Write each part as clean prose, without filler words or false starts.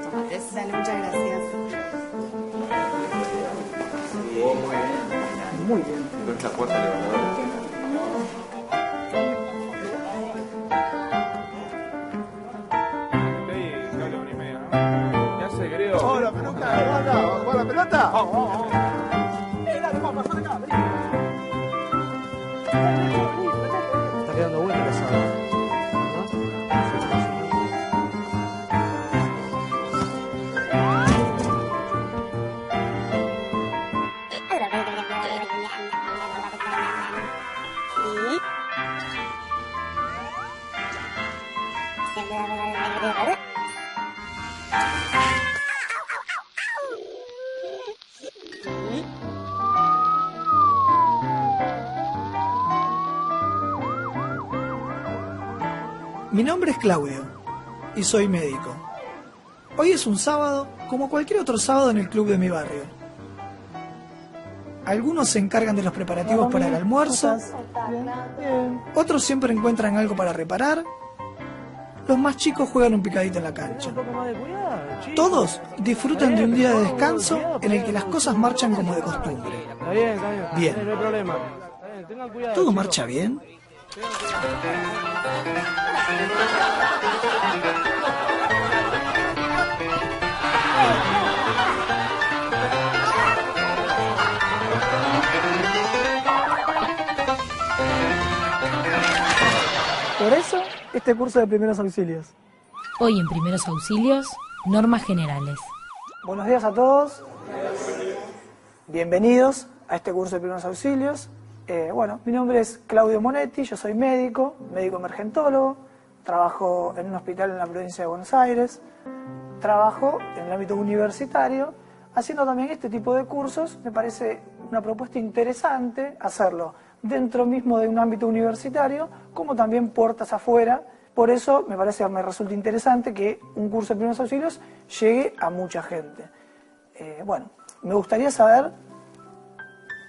tomates. Dale, muchas gracias. Muy bien. Muy bien. Nuestra puerta levantadora. ¿Qué hace, querido? Hola, peluca, ¿cómo andás? ¿Vas a jugar a la pelota? Vamos. Dale, vamos, pasá acá, vení. Está quedando bueno la sala. Mi nombre es Claudio y soy médico. Hoy es un sábado como cualquier otro sábado en el club de mi barrio. Algunos se encargan de los preparativos para el almuerzo, otros siempre encuentran algo para reparar, los más chicos juegan un picadito en la cancha. Todos disfrutan de un día de descanso en el que las cosas marchan como de costumbre. Está bien. Bien. No hay problema. Tengan cuidado. ¿Todo chicos. marcha bien? Por eso, este curso de primeros auxilios. Hoy en Primeros Auxilios, normas generales. Buenos días a todos. Bienvenidos a este curso de primeros auxilios. Mi nombre es Claudio Monetti, yo soy médico emergentólogo, trabajo en un hospital en la provincia de Buenos Aires, trabajo en el ámbito universitario, haciendo también este tipo de cursos. Me parece una propuesta interesante hacerlo dentro mismo de un ámbito universitario, como también puertas afuera. Por eso me resulta interesante que un curso de primeros auxilios llegue a mucha gente. Me gustaría saber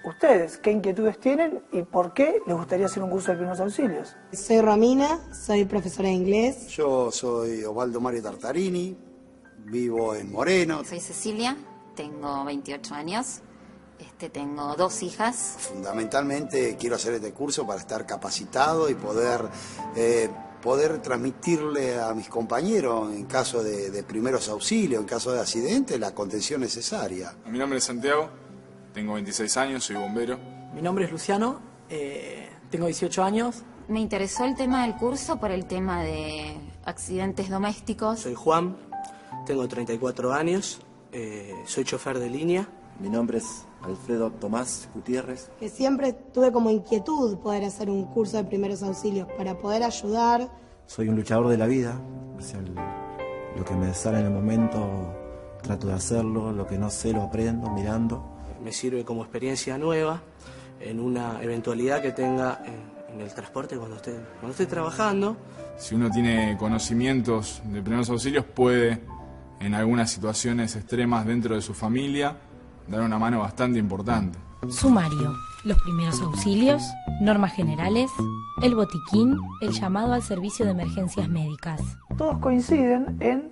ustedes qué inquietudes tienen y por qué les gustaría hacer un curso de primeros auxilios. Soy Romina, soy profesora de inglés. Yo soy Osvaldo Mario Tartarini, vivo en Moreno. Soy Cecilia, tengo 28 años, tengo 2 hijas. Fundamentalmente quiero hacer este curso para estar capacitado y poder transmitirle a mis compañeros en caso de primeros auxilios, en caso de accidente, la contención necesaria. Mi nombre es Santiago, tengo 26 años, soy bombero. Mi nombre es Luciano, tengo 18 años. Me interesó el tema del curso por el tema de accidentes domésticos. Soy Juan, tengo 34 años, soy chofer de línea. Mi nombre es Alfredo Tomás Gutiérrez. Que siempre tuve como inquietud poder hacer un curso de primeros auxilios para poder ayudar. Soy un luchador de la vida. O sea, lo que me sale en el momento trato de hacerlo, lo que no sé lo aprendo mirando. Me sirve como experiencia nueva en una eventualidad que tenga en el transporte cuando esté trabajando. Si uno tiene conocimientos de primeros auxilios, puede, en algunas situaciones extremas dentro de su familia, dar una mano bastante importante. Sumario, los primeros auxilios, normas generales, el botiquín, el llamado al servicio de emergencias médicas. Todos coinciden en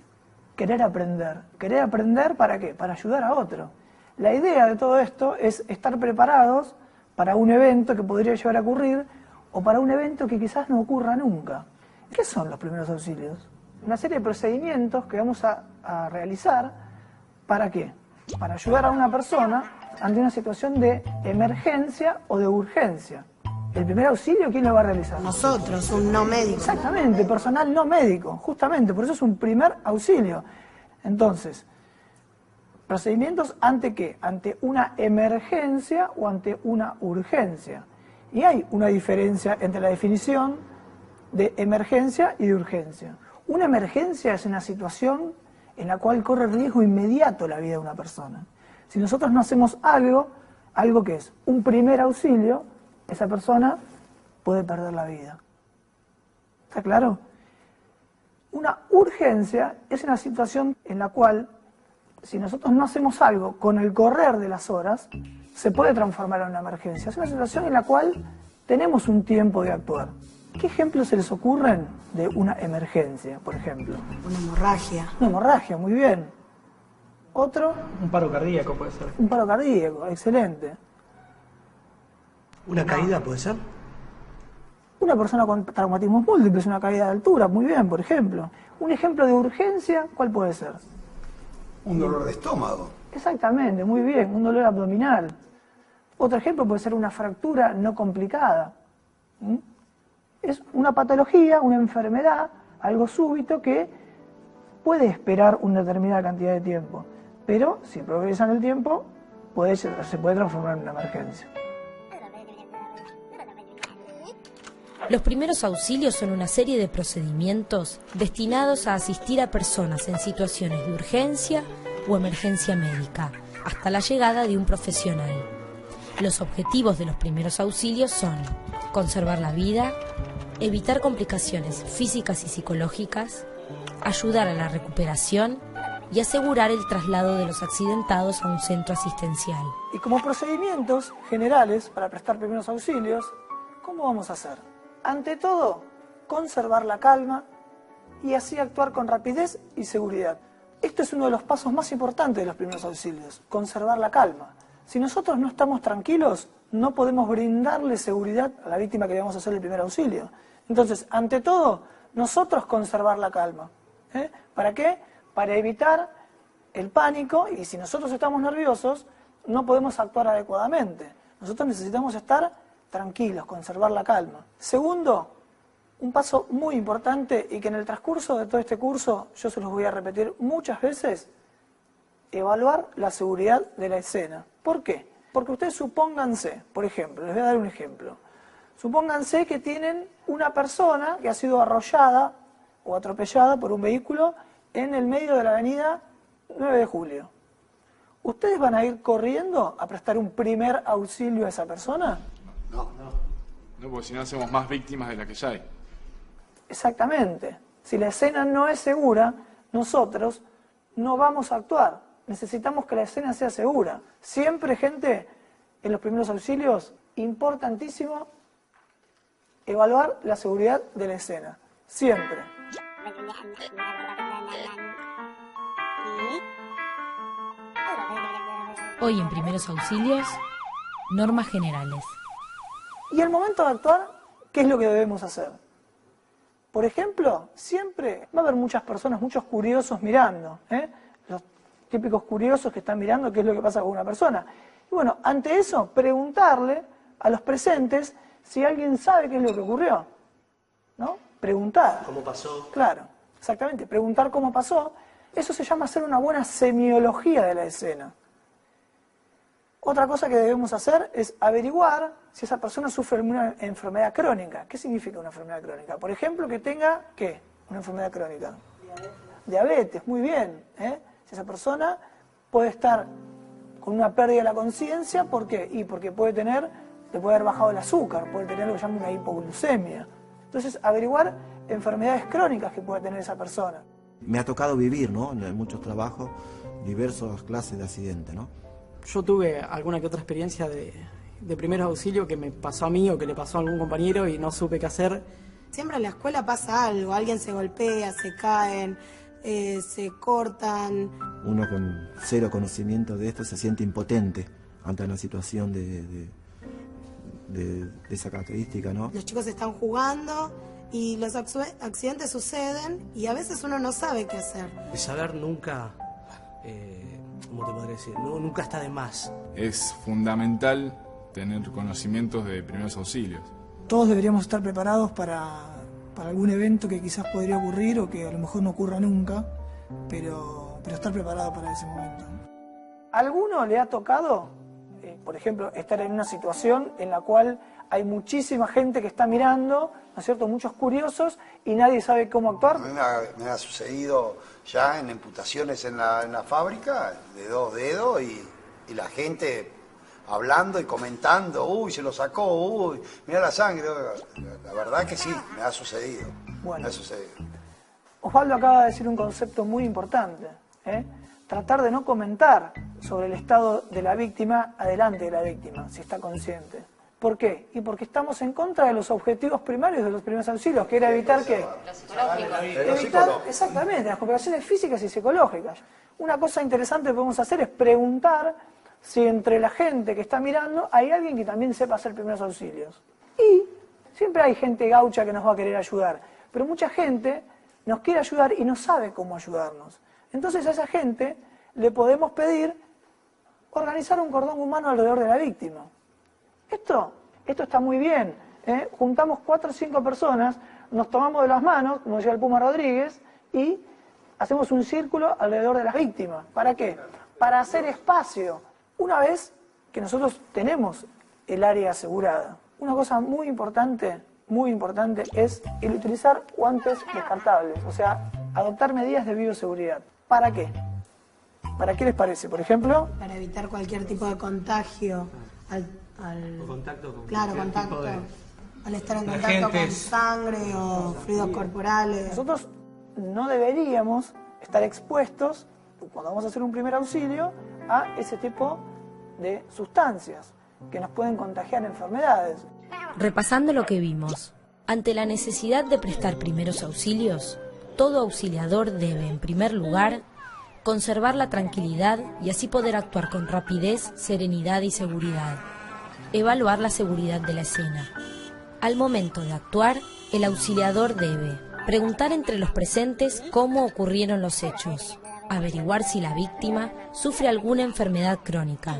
querer aprender. ¿Querer aprender para qué? Para ayudar a otro. La idea de todo esto es estar preparados para un evento que podría llegar a ocurrir o para un evento que quizás no ocurra nunca. ¿Qué son los primeros auxilios? Una serie de procedimientos que vamos a realizar. ¿Para qué? Para ayudar a una persona ante una situación de emergencia o de urgencia. ¿El primer auxilio quién lo va a realizar? Nosotros, un no médico. Exactamente, personal no médico, justamente, por eso es un primer auxilio. Entonces, procedimientos ante qué? Ante una emergencia o ante una urgencia. Y hay una diferencia entre la definición de emergencia y de urgencia. Una emergencia es una situación en la cual corre riesgo inmediato la vida de una persona. Si nosotros no hacemos algo que es un primer auxilio, esa persona puede perder la vida. ¿Está claro? Una urgencia es una situación en la cual, si nosotros no hacemos algo con el correr de las horas, se puede transformar en una emergencia. Es una situación en la cual tenemos un tiempo de actuar. ¿Qué ejemplos se les ocurren de una emergencia, por ejemplo? Una hemorragia. Una hemorragia, muy bien. ¿Otro? Un paro cardíaco puede ser. Un paro cardíaco, excelente. ¿Una caída puede ser? Una persona con traumatismos múltiples, una caída de altura, muy bien, por ejemplo. Un ejemplo de urgencia, ¿cuál puede ser? Un dolor de estómago. Exactamente, muy bien, un dolor abdominal. Otro ejemplo puede ser una fractura no complicada. ¿Mm? Es una patología, una enfermedad, algo súbito que puede esperar una determinada cantidad de tiempo, pero si progresa en el tiempo, se puede transformar en una emergencia. Los primeros auxilios son una serie de procedimientos destinados a asistir a personas en situaciones de urgencia o emergencia médica, hasta la llegada de un profesional. Los objetivos de los primeros auxilios son conservar la vida, evitar complicaciones físicas y psicológicas, ayudar a la recuperación y asegurar el traslado de los accidentados a un centro asistencial. Y como procedimientos generales para prestar primeros auxilios, ¿cómo vamos a hacer? Ante todo, conservar la calma y así actuar con rapidez y seguridad. Esto es uno de los pasos más importantes de los primeros auxilios, conservar la calma. Si nosotros no estamos tranquilos, no podemos brindarle seguridad a la víctima que le vamos a hacer el primer auxilio. Entonces, ante todo, nosotros conservar la calma. ¿Para qué? Para evitar el pánico, y si nosotros estamos nerviosos, no podemos actuar adecuadamente. Nosotros necesitamos estar tranquilos, conservar la calma. Segundo, un paso muy importante y que en el transcurso de todo este curso yo se los voy a repetir muchas veces, evaluar la seguridad de la escena. ¿Por qué? Porque ustedes supónganse, por ejemplo, les voy a dar un ejemplo, supónganse que tienen una persona que ha sido arrollada o atropellada por un vehículo en el medio de la avenida 9 de julio. ¿Ustedes van a ir corriendo a prestar un primer auxilio a esa persona? No, porque si no hacemos más víctimas de las que ya hay. Exactamente. Si la escena no es segura, nosotros no vamos a actuar. Necesitamos que la escena sea segura. Siempre, gente, en los primeros auxilios, importantísimo evaluar la seguridad de la escena. Siempre. Hoy en primeros auxilios, normas generales. Y al momento de actuar, ¿qué es lo que debemos hacer? Por ejemplo, siempre va a haber muchas personas, muchos curiosos mirando, los típicos curiosos que están mirando qué es lo que pasa con una persona. Y bueno, ante eso, preguntarle a los presentes si alguien sabe qué es lo que ocurrió, ¿no? Preguntar. ¿Cómo pasó? Claro, exactamente, preguntar cómo pasó. Eso se llama hacer una buena semiología de la escena. Otra cosa que debemos hacer es averiguar si esa persona sufre una enfermedad crónica. ¿Qué significa una enfermedad crónica? Por ejemplo, que tenga, ¿qué? Una enfermedad crónica. Diabetes, muy bien. Si esa persona puede estar con una pérdida de la conciencia, ¿por qué? Y porque le puede haber bajado el azúcar, puede tener lo que llama una hipoglucemia. Entonces, averiguar enfermedades crónicas que puede tener esa persona. Me ha tocado vivir, ¿no? En muchos trabajos, diversas clases de accidentes, ¿no? Yo tuve alguna que otra experiencia de primeros auxilios que me pasó a mí o que le pasó a algún compañero y no supe qué hacer. Siempre en la escuela pasa algo, alguien se golpea, se caen, se cortan. Uno con cero conocimiento de esto se siente impotente ante una situación de esa característica, ¿no? Los chicos están jugando y los accidentes suceden y a veces uno no sabe qué hacer. El saber nunca, ¿cómo te podría decir? Nunca está de más. Es fundamental tener conocimientos de primeros auxilios. Todos deberíamos estar preparados para algún evento que quizás podría ocurrir o que a lo mejor no ocurra nunca, pero estar preparado para ese momento. ¿A alguno le ha tocado, por ejemplo, estar en una situación en la cual hay muchísima gente que está mirando, ¿no es cierto?, muchos curiosos y nadie sabe cómo actuar? A mí me ha sucedido ya en amputaciones en la fábrica, de 2 dedos, y la gente hablando y comentando, uy, se lo sacó, uy, mira la sangre. La verdad que sí, me ha sucedido. Bueno, me ha sucedido. Osvaldo acaba de decir un concepto muy importante, tratar de no comentar sobre el estado de la víctima adelante de la víctima, si está consciente. ¿Por qué? Y porque estamos en contra de los objetivos primarios de los primeros auxilios, que era evitar ¿qué? Exactamente, las complicaciones físicas y psicológicas. Una cosa interesante que podemos hacer es preguntar si entre la gente que está mirando hay alguien que también sepa hacer primeros auxilios. Y siempre hay gente gaucha que nos va a querer ayudar, pero mucha gente nos quiere ayudar y no sabe cómo ayudarnos. Entonces a esa gente le podemos pedir organizar un cordón humano alrededor de la víctima. Esto está muy bien, ¿eh? Juntamos 4 o 5 personas, nos tomamos de las manos, como decía el Puma Rodríguez, y hacemos un círculo alrededor de las víctimas. ¿Para qué? Para hacer espacio. Una vez que nosotros tenemos el área asegurada, una cosa muy importante es el utilizar guantes descartables, o sea, adoptar medidas de bioseguridad. ¿Para qué? ¿Para qué les parece? Por ejemplo, para evitar cualquier tipo de contagio al contacto con contacto, al estar en contacto con sangre o fluidos corporales. Nosotros no deberíamos estar expuestos, cuando vamos a hacer un primer auxilio, a ese tipo de sustancias que nos pueden contagiar enfermedades. Repasando lo que vimos, ante la necesidad de prestar primeros auxilios, todo auxiliador debe, en primer lugar, conservar la tranquilidad y así poder actuar con rapidez, serenidad y seguridad. Evaluar la seguridad de la escena. Al momento de actuar, el auxiliador debe preguntar entre los presentes cómo ocurrieron los hechos, averiguar si la víctima sufre alguna enfermedad crónica,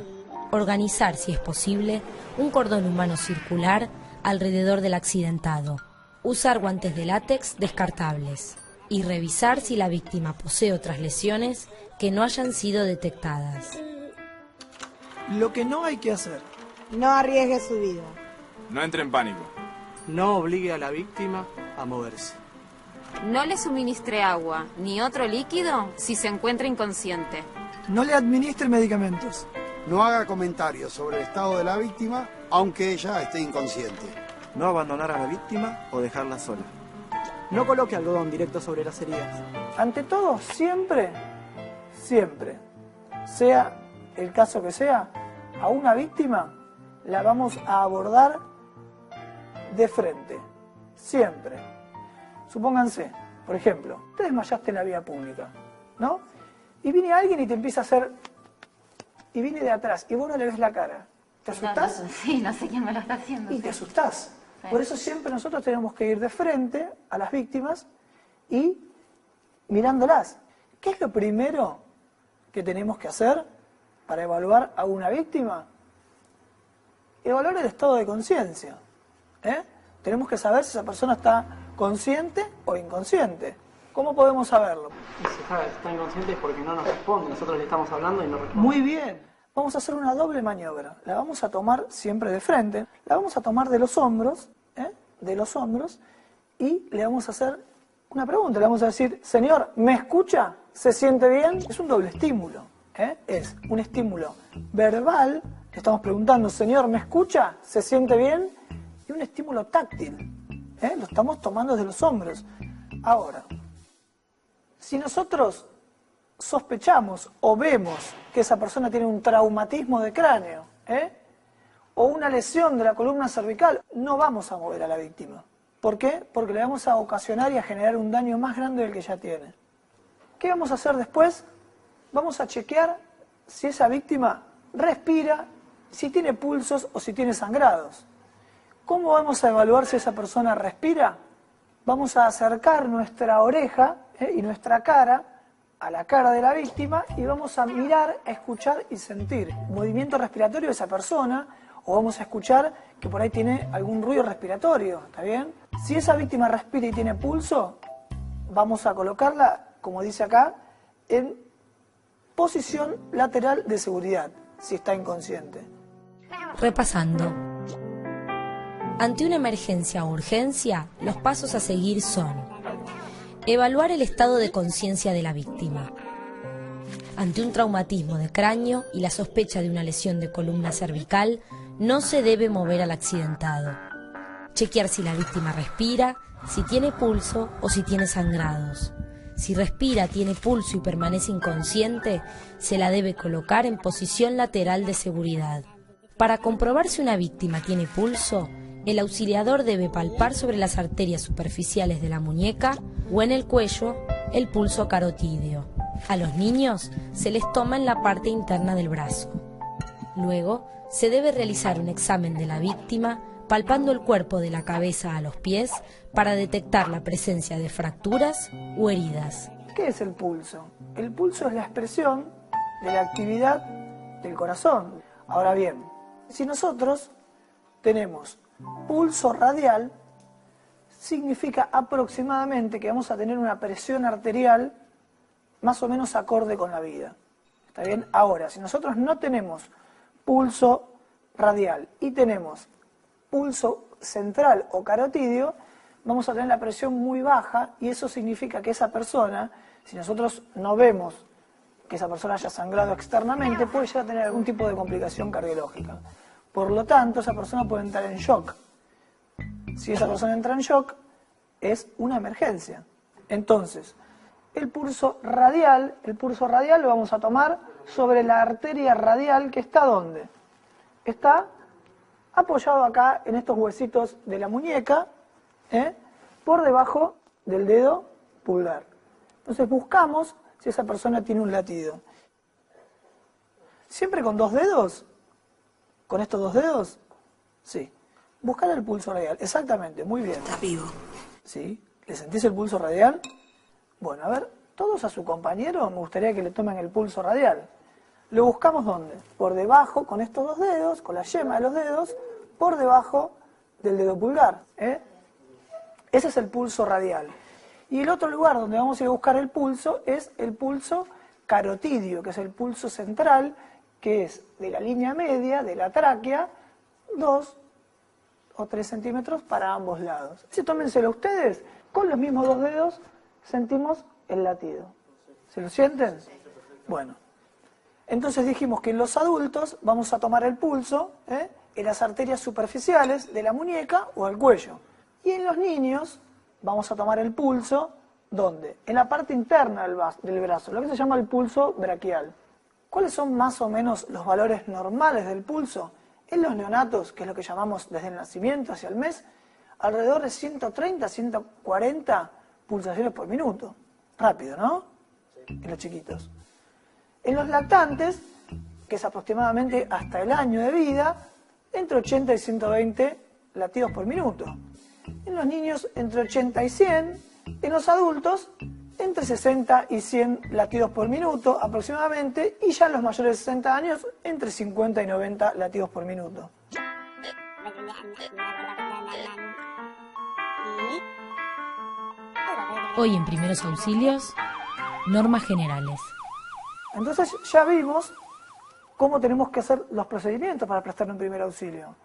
organizar, si es posible, un cordón humano circular alrededor del accidentado, usar guantes de látex descartables y revisar si la víctima posee otras lesiones que no hayan sido detectadas. Lo que no hay que hacer: no arriesgue su vida, no entre en pánico, no obligue a la víctima a moverse, no le suministre agua ni otro líquido si se encuentra inconsciente, no le administre medicamentos, no haga comentarios sobre el estado de la víctima aunque ella esté inconsciente, no abandonar a la víctima o dejarla sola, no coloque algodón directo sobre las heridas. Ante todo, siempre, sea el caso que sea, a una víctima la vamos a abordar de frente, siempre. Supónganse, por ejemplo, te desmayaste en la vía pública, ¿no? Y viene alguien y te empieza a hacer, y viene de atrás, y vos no le ves la cara. ¿Te asustás? Sí, no sé quién me lo está haciendo. Y te asustás. Por eso siempre nosotros tenemos que ir de frente a las víctimas y mirándolas. ¿Qué es lo primero que tenemos que hacer para evaluar a una víctima? Evaluar el estado de conciencia. Tenemos que saber si esa persona está consciente o inconsciente. ¿Cómo podemos saberlo? Si está inconsciente es porque no nos responde. Nosotros le estamos hablando y no responde. Muy bien. Vamos a hacer una doble maniobra. La vamos a tomar siempre de frente. La vamos a tomar de los hombros, y le vamos a hacer una pregunta. Le vamos a decir: señor, ¿me escucha? ¿Se siente bien? Es un doble estímulo. Es un estímulo verbal. Le estamos preguntando: señor, ¿me escucha? ¿Se siente bien? Y un estímulo táctil. Lo estamos tomando desde los hombros. Ahora, si nosotros sospechamos o vemos que esa persona tiene un traumatismo de cráneo, o una lesión de la columna cervical, no vamos a mover a la víctima. ¿Por qué? Porque le vamos a ocasionar y a generar un daño más grande del que ya tiene. ¿Qué vamos a hacer después? Vamos a chequear si esa víctima respira, si tiene pulsos o si tiene sangrados. ¿Cómo vamos a evaluar si esa persona respira? Vamos a acercar nuestra oreja y nuestra cara a la cara de la víctima y vamos a mirar, a escuchar y sentir el movimiento respiratorio de esa persona, o vamos a escuchar que por ahí tiene algún ruido respiratorio, ¿está bien? Si esa víctima respira y tiene pulso, vamos a colocarla, como dice acá, en posición lateral de seguridad, si está inconsciente. Repasando. Ante una emergencia o urgencia, los pasos a seguir son: evaluar el estado de conciencia de la víctima. Ante un traumatismo de cráneo y la sospecha de una lesión de columna cervical, no se debe mover al accidentado. Chequear si la víctima respira, si tiene pulso o si tiene sangrados. Si respira, tiene pulso y permanece inconsciente, se la debe colocar en posición lateral de seguridad. Para comprobar si una víctima tiene pulso, el auxiliador debe palpar sobre las arterias superficiales de la muñeca o en el cuello el pulso carotídeo. A los niños se les toma en la parte interna del brazo. Luego, se debe realizar un examen de la víctima palpando el cuerpo de la cabeza a los pies para detectar la presencia de fracturas o heridas. ¿Qué es el pulso? El pulso es la expresión de la actividad del corazón. Ahora bien, si nosotros tenemos pulso radial, significa aproximadamente que vamos a tener una presión arterial más o menos acorde con la vida. ¿Está bien? Ahora, si nosotros no tenemos pulso radial y tenemos pulso central o carotídeo, vamos a tener la presión muy baja y eso significa que esa persona, si nosotros no vemos que esa persona haya sangrado externamente, puede llegar a tener algún tipo de complicación cardiológica. Por lo tanto, esa persona puede entrar en shock. Si esa persona entra en shock, es una emergencia. Entonces, el pulso radial lo vamos a tomar sobre la arteria radial que está ¿dónde? Está apoyado acá en estos huesitos de la muñeca, por debajo del dedo pulgar. Entonces buscamos si esa persona tiene un latido. ¿Siempre con 2 dedos? ¿Con estos 2 dedos? Sí. Buscar el pulso radial, exactamente, muy bien. Está vivo. ¿Sí? ¿Le sentís el pulso radial? Bueno, a ver, todos a su compañero me gustaría que le tomen el pulso radial. ¿Lo buscamos dónde? Por debajo, con estos 2 dedos, con la yema de los dedos, por debajo del dedo pulgar. Ese es el pulso radial. Y el otro lugar donde vamos a ir a buscar el pulso es el pulso carotídeo, que es el pulso central, que es de la línea media de la tráquea, 2 o 3 centímetros para ambos lados. Si tómenselo ustedes, con los mismos 2 dedos sentimos el latido. ¿Se lo sienten? Bueno. Entonces dijimos que en los adultos vamos a tomar el pulso en las arterias superficiales de la muñeca o el cuello. Y en los niños vamos a tomar el pulso, ¿dónde? En la parte interna del brazo, lo que se llama el pulso braquial. ¿Cuáles son más o menos los valores normales del pulso? En los neonatos, que es lo que llamamos desde el nacimiento hacia el mes, alrededor de 130 a 140 pulsaciones por minuto. Rápido, ¿no? En los chiquitos. En los lactantes, que es aproximadamente hasta el año de vida, entre 80 y 120 latidos por minuto. En los niños, entre 80 y 100. En los adultos, entre 60 y 100 latidos por minuto aproximadamente. Y ya en los mayores de 60 años, entre 50 y 90 latidos por minuto. Hoy en Primeros Auxilios, normas generales. Entonces ya vimos cómo tenemos que hacer los procedimientos para prestar un primer auxilio.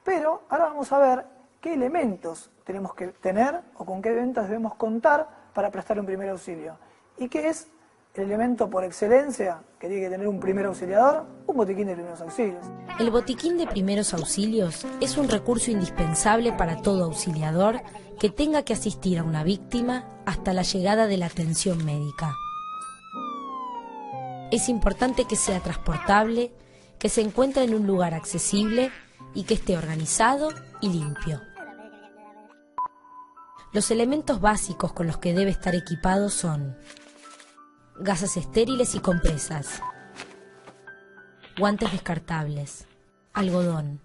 Pero ahora vamos a ver qué elementos tenemos que tener o con qué elementos debemos contar para prestar un primer auxilio. ¿Y qué es el elemento por excelencia que tiene que tener un primer auxiliador? Un botiquín de primeros auxilios. El botiquín de primeros auxilios es un recurso indispensable para todo auxiliador que tenga que asistir a una víctima hasta la llegada de la atención médica. Es importante que sea transportable, que se encuentre en un lugar accesible y que esté organizado y limpio. Los elementos básicos con los que debe estar equipado son gasas estériles y compresas, guantes descartables, algodón,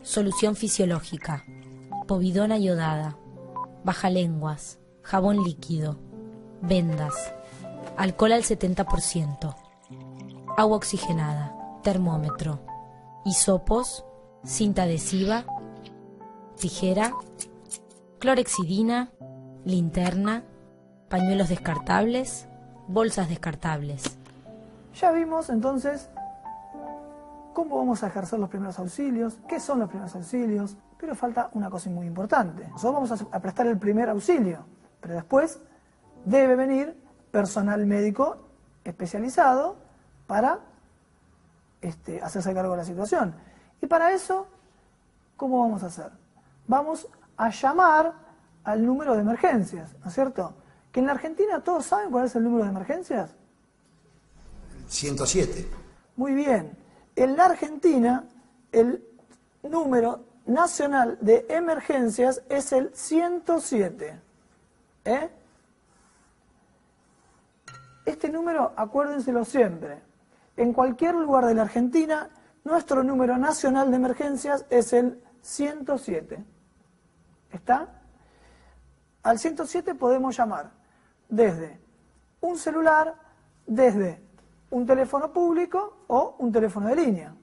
solución fisiológica, povidona iodada, bajalenguas, jabón líquido, vendas, alcohol al 70%, agua oxigenada, termómetro, hisopos, cinta adhesiva, tijera, clorexidina, linterna, pañuelos descartables, bolsas descartables. Ya vimos entonces cómo vamos a ejercer los primeros auxilios, qué son los primeros auxilios, pero falta una cosa muy importante. Nosotros vamos a prestar el primer auxilio, pero después debe venir personal médico especializado para hacerse cargo de la situación. Y para eso, ¿cómo vamos a hacer? Vamos a llamar al número de emergencias, ¿no es cierto? Que en la Argentina todos saben cuál es el número de emergencias. 107. Muy bien. En la Argentina el número nacional de emergencias es el 107. Este número, acuérdenselo siempre. En cualquier lugar de la Argentina, nuestro número nacional de emergencias es el 107. ¿Está? Al 107 podemos llamar desde un celular, desde un teléfono público o un teléfono de línea.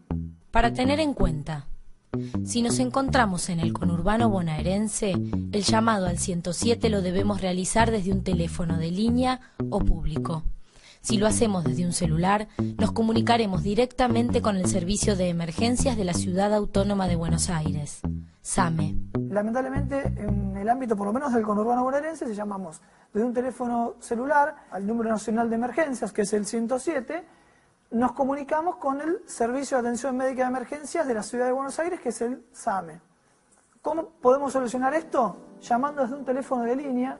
Para tener en cuenta, si nos encontramos en el conurbano bonaerense, el llamado al 107 lo debemos realizar desde un teléfono de línea o público. Si lo hacemos desde un celular, nos comunicaremos directamente con el Servicio de Emergencias de la Ciudad Autónoma de Buenos Aires, SAME. Lamentablemente, en el ámbito por lo menos del conurbano bonaerense, si llamamos desde un teléfono celular al número nacional de emergencias, que es el 107, nos comunicamos con el Servicio de Atención Médica de Emergencias de la Ciudad de Buenos Aires, que es el SAME. ¿Cómo podemos solucionar esto? Llamando desde un teléfono de línea,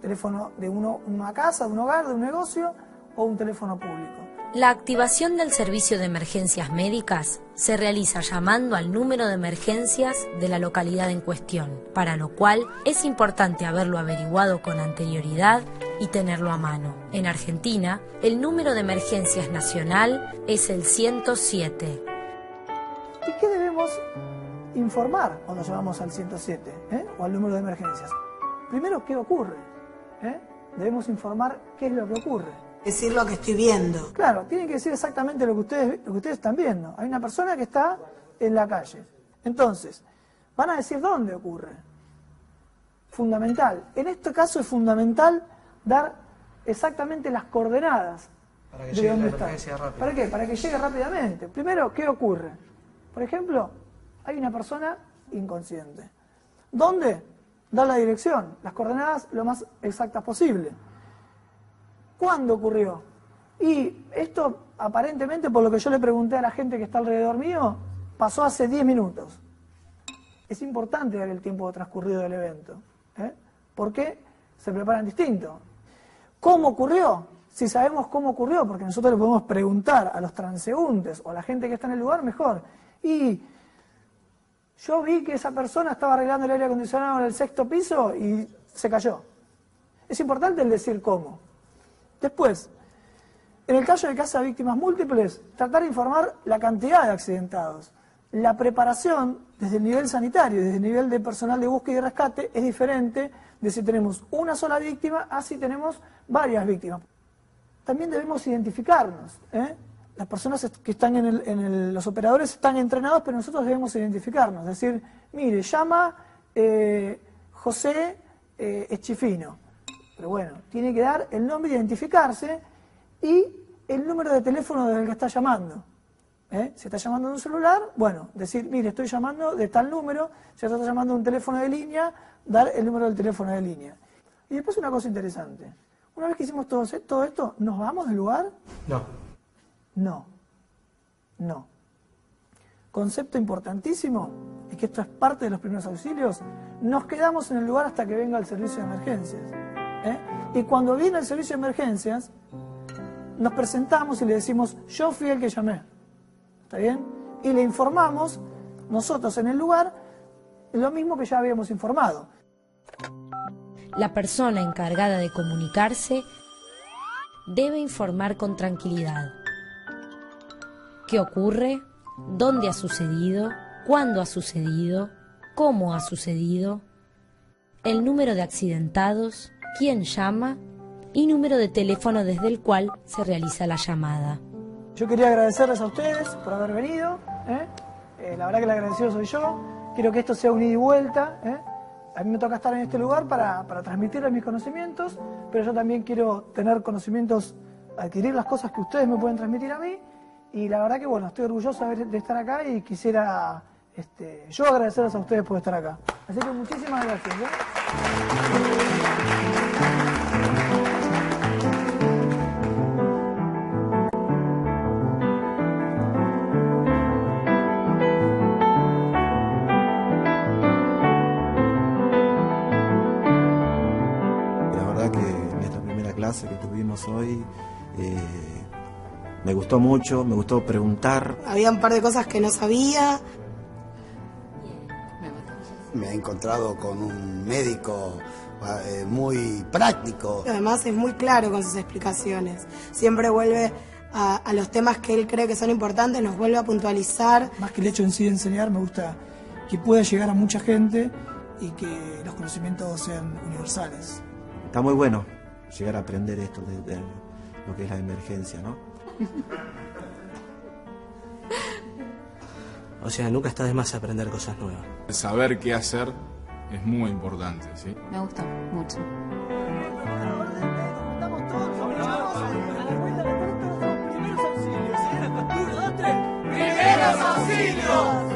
teléfono de una casa, de un hogar, de un negocio, o un teléfono público. La activación del servicio de emergencias médicas se realiza llamando al número de emergencias de la localidad en cuestión, para lo cual es importante haberlo averiguado con anterioridad y tenerlo a mano. En Argentina, el número de emergencias nacional es el 107. ¿Y qué debemos informar cuando llamamos al 107 o al número de emergencias? Primero, ¿qué ocurre? Debemos informar qué es lo que ocurre. Decir lo que estoy viendo. Claro, tienen que decir exactamente lo que ustedes están viendo. Hay una persona que está en la calle. Entonces, van a decir dónde ocurre. Fundamental. En este caso es fundamental dar exactamente las coordenadas para que de llegue dónde la está. emergencia rápido. ¿Para qué? Para que llegue rápidamente. Primero, ¿qué ocurre? Por ejemplo, hay una persona inconsciente. ¿Dónde? Dar la dirección, las coordenadas lo más exactas posible. ¿Cuándo ocurrió? Y esto, aparentemente, por lo que yo le pregunté a la gente que está alrededor mío, pasó hace 10 minutos. Es importante dar el tiempo transcurrido del evento. Porque se preparan distinto. ¿Cómo ocurrió? Si sabemos cómo ocurrió, porque nosotros le podemos preguntar a los transeúntes o a la gente que está en el lugar, mejor. Y yo vi que esa persona estaba arreglando el aire acondicionado en el 6º piso y se cayó. Es importante el decir cómo. Después, en el caso de que haya víctimas múltiples, tratar de informar la cantidad de accidentados. La preparación desde el nivel sanitario, desde el nivel de personal de búsqueda y rescate, es diferente de si tenemos una sola víctima a si tenemos varias víctimas. También debemos identificarnos. Las personas que están los operadores están entrenados, pero nosotros debemos identificarnos. Es decir, mire, llama José Eschifino. Pero bueno, tiene que dar el nombre, identificarse y el número de teléfono del que está llamando. Si está llamando de un celular, bueno, decir, mire, estoy llamando de tal número. Si está llamando de un teléfono de línea, dar el número del teléfono de línea. Y después una cosa interesante. Una vez que hicimos todo esto, ¿nos vamos del lugar? No. No. Concepto importantísimo, y que esto es parte de los primeros auxilios, nos quedamos en el lugar hasta que venga el servicio de emergencias. Y cuando viene el servicio de emergencias, nos presentamos y le decimos, yo fui el que llamé. ¿Está bien? Y le informamos, nosotros en el lugar, lo mismo que ya habíamos informado. La persona encargada de comunicarse debe informar con tranquilidad. ¿Qué ocurre? ¿Dónde ha sucedido? ¿Cuándo ha sucedido? ¿Cómo ha sucedido? El número de accidentados, quién llama y número de teléfono desde el cual se realiza la llamada. Yo quería agradecerles a ustedes por haber venido. La verdad que el agradecido soy yo. Quiero que esto sea un ida y vuelta. A mí me toca estar en este lugar para transmitirles mis conocimientos, pero yo también quiero tener conocimientos, adquirir las cosas que ustedes me pueden transmitir a mí. Y la verdad que, bueno, estoy orgulloso de estar acá y quisiera yo agradecerles a ustedes por estar acá. Así que muchísimas gracias. La verdad que en esta primera clase que tuvimos hoy Me gustó mucho, me gustó preguntar. Había un par de cosas que no sabía. Me he encontrado con un médico muy práctico. Además es muy claro con sus explicaciones. Siempre vuelve a los temas que él cree que son importantes, nos vuelve a puntualizar. Más que el hecho en sí de enseñar, me gusta que pueda llegar a mucha gente y que los conocimientos sean universales. Está muy bueno llegar a aprender esto de lo que es la emergencia, ¿no? O sea, nunca está de más aprender cosas nuevas. Saber qué hacer es muy importante, ¿sí? Me gusta mucho. ¡Primeros auxilios!